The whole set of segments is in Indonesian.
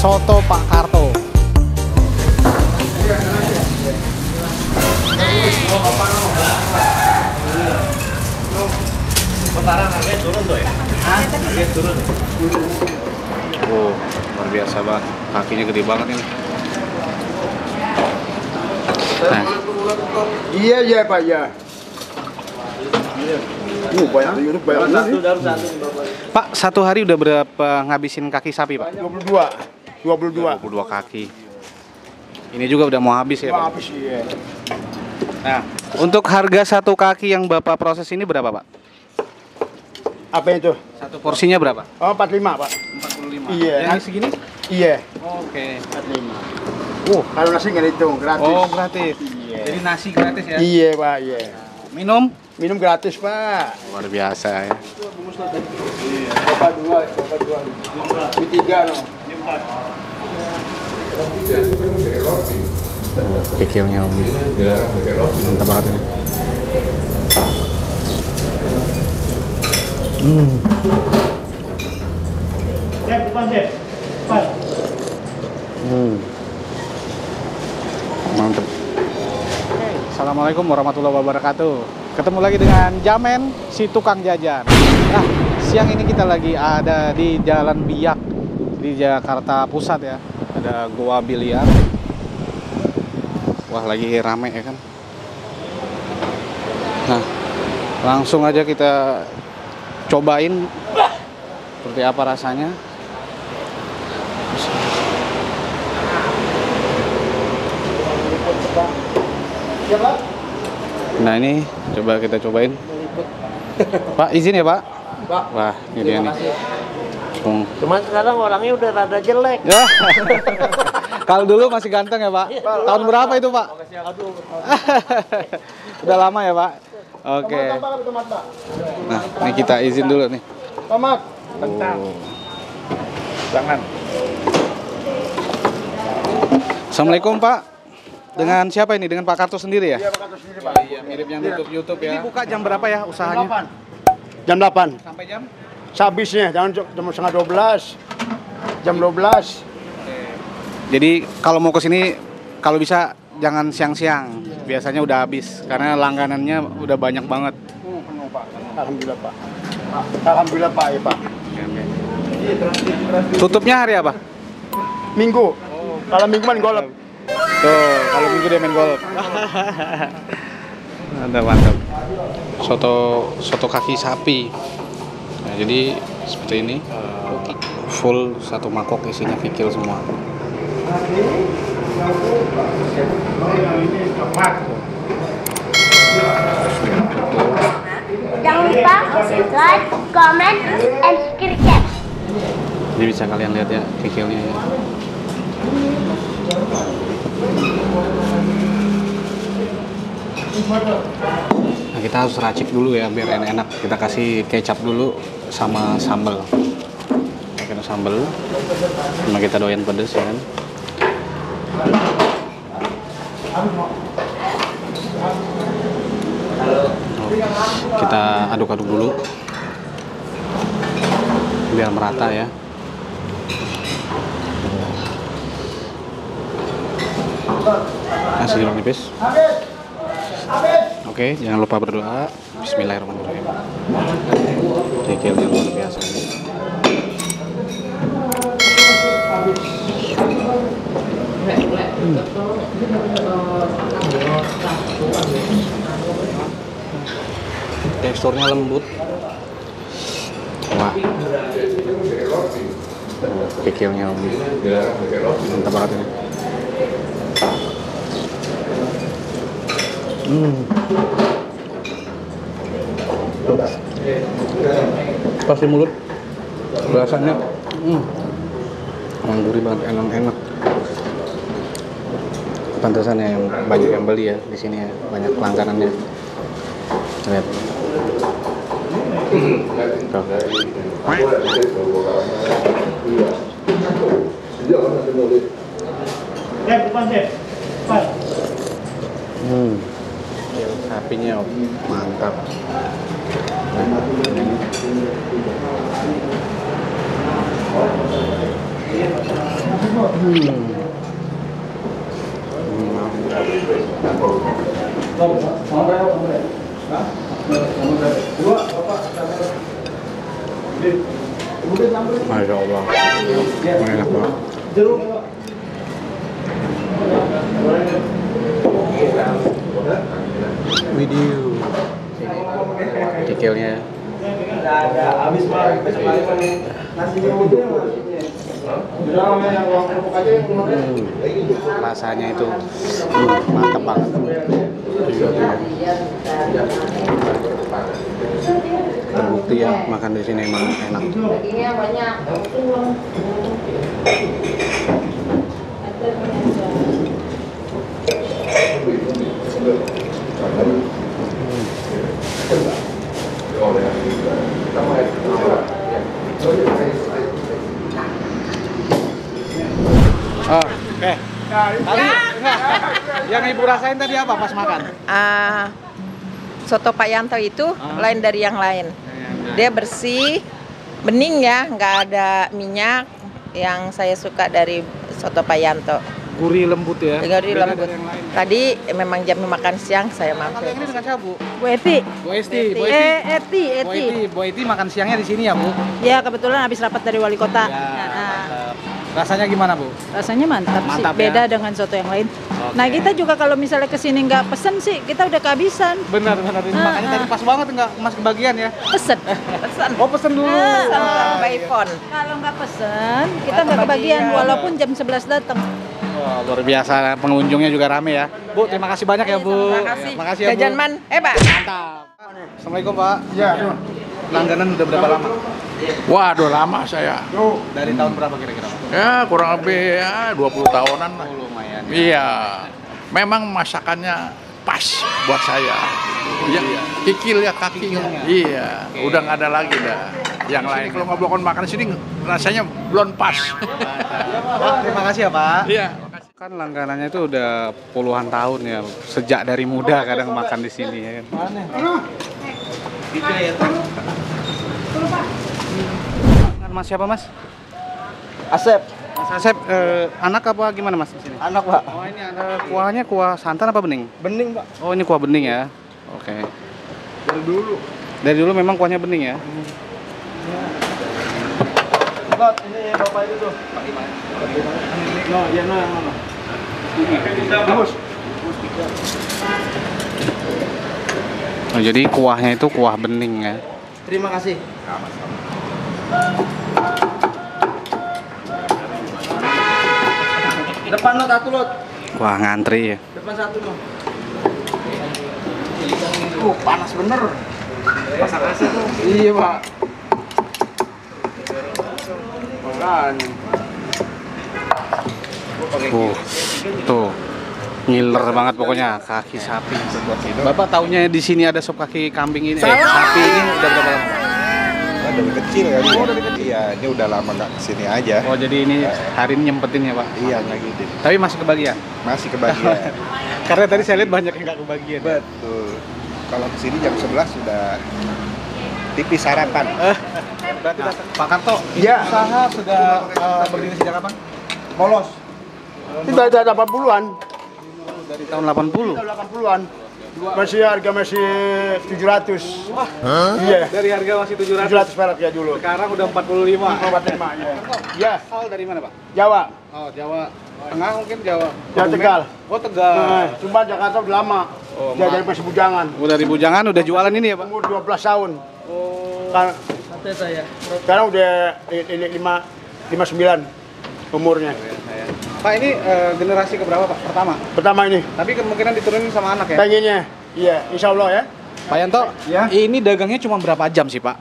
soto Pak Karto. Oh, luar biasa banget. Kakinya gede banget ini. Nah. Iya Pak ya. Banyak Pak, satu hari udah berapa ngabisin kaki sapi, Pak? 22 kaki. Ini juga udah mau habis ya, Pak? habis iya. Nah, untuk harga satu kaki yang Bapak proses ini berapa, Pak? Apa itu? Satu porsinya berapa? Oh 45 Pak. 45. Iya. Yang segini? Iya. Oke. 45. Kalau nasi nggak dihitung, gratis. Oh, gratis. Iya. Jadi nasi gratis ya? Iya Pak, iya. Minum? Minum gratis Pak. Luar biasa ya. Bapak dua. Ini 3 no. Kikilnya mantap banget ini. Mantap. Assalamualaikum warahmatullahi wabarakatuh. Ketemu lagi dengan Jamen, si tukang jajan. Nah, siang ini kita lagi ada di Jalan Biak di Jakarta Pusat ya. Ada Goa Biliar. Wah, lagi rame ya kan. Nah, langsung aja kita cobain seperti apa rasanya. Nah, ini coba kita cobain. Pak, izin ya, Pak? Pak. Wah, ini dia nih. Cuman sekarang orangnya udah rada jelek. Ya. Kalau dulu masih ganteng ya, Pak? Tahun berapa itu, Pak? Udah lama ya, Pak? Oke. Nah, ini kita izin dulu nih. Tomat. Oh. Jangan. Assalamualaikum, Pak. Dengan siapa ini? Dengan Pak Karto sendiri ya? Iya Pak Karto sendiri Pak. Iya, mirip yang YouTube ya. Ini buka jam berapa ya usahanya? Jam 8. Sampai jam? Sehabisnya, jangan jam setengah 12. Jam 12. Jadi kalau mau ke sini kalau bisa jangan siang-siang. Biasanya udah habis karena langganannya udah banyak banget. Penuh Pak. Alhamdulillah Pak. Alhamdulillah Pak ya Pak. Tutupnya hari apa? Minggu. Kalau minggu kan golep. Tuh, kalau minggu dia main golf. Mantap. Soto kaki sapi. Nah, jadi seperti ini. Full satu mangkok isinya kikil semua. Jangan lupa like, comment, and subscribe. Ini bisa kalian lihat ya kikilnya ya. Nah, kita harus racik dulu ya biar enak. Kita kasih kecap dulu sama sambal. Kita sambal. Cuma kita doyan pedes ya kan. Kita aduk-aduk dulu biar merata ya. Nasi jeruk nipis. Oke, jangan lupa berdoa. Bismillahirrahmanirrahim. Kikilnya luar biasa ini. Teksturnya lembut. Wah, kikilnya mantap banget ini. Pas di mulut rasanya gurih banget, enak. Pantesan ya yang banyak yang beli ya di sini ya, banyak langganannya. Lihat. Tuh. Sapinya mantap. Masya Allah, enak banget. Video kikilnya. Rasanya itu mantap banget. Terbukti ya, makan di sini emang enak. Oh, yang ibu rasain tadi apa pas makan? Soto Pak Yanto itu lain dari yang lain. Dia bersih, bening ya, nggak ada minyak. Yang saya suka dari soto Pak Yanto. Gurih lembut ya. Gurih Beda lembut. dari yang lain. Tadi memang jam makan siang saya Kalau mampir. yang ini dengan siapa, Bu? Bu Eti. Bu Esti. Bu Eti makan siangnya di sini ya, Bu? Ya kebetulan habis rapat dari wali kota. Ya, Nah, mantap. Rasanya gimana, Bu? rasanya mantap, Mantap, sih. ya? Beda dengan soto yang lain. Oke. Nah kita juga kalau misalnya kesini nggak pesen sih, kita udah kehabisan. Benar. Ini makanya tadi pas banget nggak Mas kebagian ya. Pesen. Pesan. Oh, pesen dulu. Pesan by phone. Kalau nggak pesen, kita nggak kebagian walaupun jam 11 datang. Wah, luar biasa, pengunjungnya juga rame ya. Bu, terima kasih banyak ya, Bu. Terima kasih. Ya, makasih ya, Bu. Jajan man, Pak. Mantap. Assalamualaikum, Pak. Ya. Langganan udah berapa lama? Waduh, lama saya. Dari tahun berapa kira-kira, Pak? Ya, kurang lebih ya 20 tahunan lah. Oh, lumayan. Ya. Iya. Memang masakannya pas buat saya. Ya, kikil ya kaki. Iya, udah nggak ada lagi dah. Yang lain kalau ngobrol makan sini rasanya belum pas. Pak, terima kasih ya, Pak. Iya. Kan langganannya itu udah puluhan tahun ya. Sejak dari muda kadang makan di sini ya kan. Mas siapa, Mas? Asep, Mas Asep, anak apa gimana, Mas, di sini? anak Pak. Oh, ini ada kuahnya kuah santan apa bening? Bening Pak. Oh, ini kuah bening ya. Oke. Dari dulu. Dari dulu memang kuahnya bening ya. Pak, ini bapak itu tuh. No, ya no, yang mana? Bus. Oh, jadi kuahnya itu kuah bening ya. Terima kasih. Depan lot, satu lot. Kuah ngantri ya. Depan satu loh. Panas bener. Masak rasa tuh. Iya Pak. Makanya. Tuh. Ngiler banget pokoknya kaki sapi. Bapak taunya di sini ada sop kaki kambing ini. Sapi ini udah berapa lama? Dari kecil kan. Oh, dari kecil. Iya, ini udah lama nggak kesini aja. Oh, jadi ini hari ini nyempetin ya, Pak? Iya, nggak gitu. Tapi masih kebagian? Masih kebagian. Karena tadi saya lihat banyak yang nggak kebagian. Betul. Kalau kesini jam 11 sudah tipis sarapan. Berarti Pak Karto, Iya. usaha sudah berdiri sejak kapan? Polos. Itu ada 80-an. Dari tahun 80. Tahun 80-an. Masih harga masih 700. Iya. Dari harga masih 700. 700 perak ya dulu. Sekarang udah 45. 45 ya. Iya. Asal dari mana, Pak? Jawa. Oh, Jawa. Tengah mungkin Jawa. Jawa Tegal. Oh, Tegal. Cuma Jakarta udah lama. Oh, Dia dari Pasir Bujangan. Udah dari Bujangan udah jualan ini ya, Pak? Umur 12 tahun. Oh. Kan Santai saya. sekarang udah 59 umurnya. Pak, ini generasi keberapa, Pak? Pertama. Pertama ini. Tapi kemungkinan diturunin sama anak ya? Pengennya. Iya, insya Allah ya. Pak Yanto, Ya. ini dagangnya cuma berapa jam sih, Pak?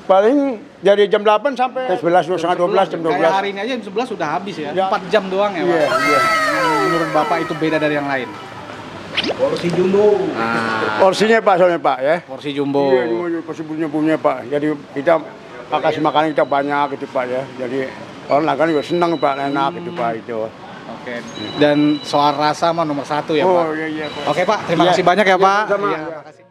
Paling dari jam 8 sampai 11, setengah 12, jam 12. Kayak hari ini aja jam 11 sudah habis ya? Ya. 4 jam doang ya, Pak? Iya, iya. Menurut Bapak itu beda dari yang lain? Porsi jumbo. Nah, Porsinya Pak, soalnya Pak ya. porsi jumbo. Iya, ini porsi punya Pak. Jadi kita kasih makanan kita banyak gitu Pak ya. Jadi orang langgan juga senang Pak, enak gitu Pak itu. Oke. Dan soal rasa mah nomor 1 ya, Pak? Oh iya iya Pak. Oke, Pak. Terima Iya. kasih banyak ya, Iya, Pak. sama-sama. Iya, Iya. makasih.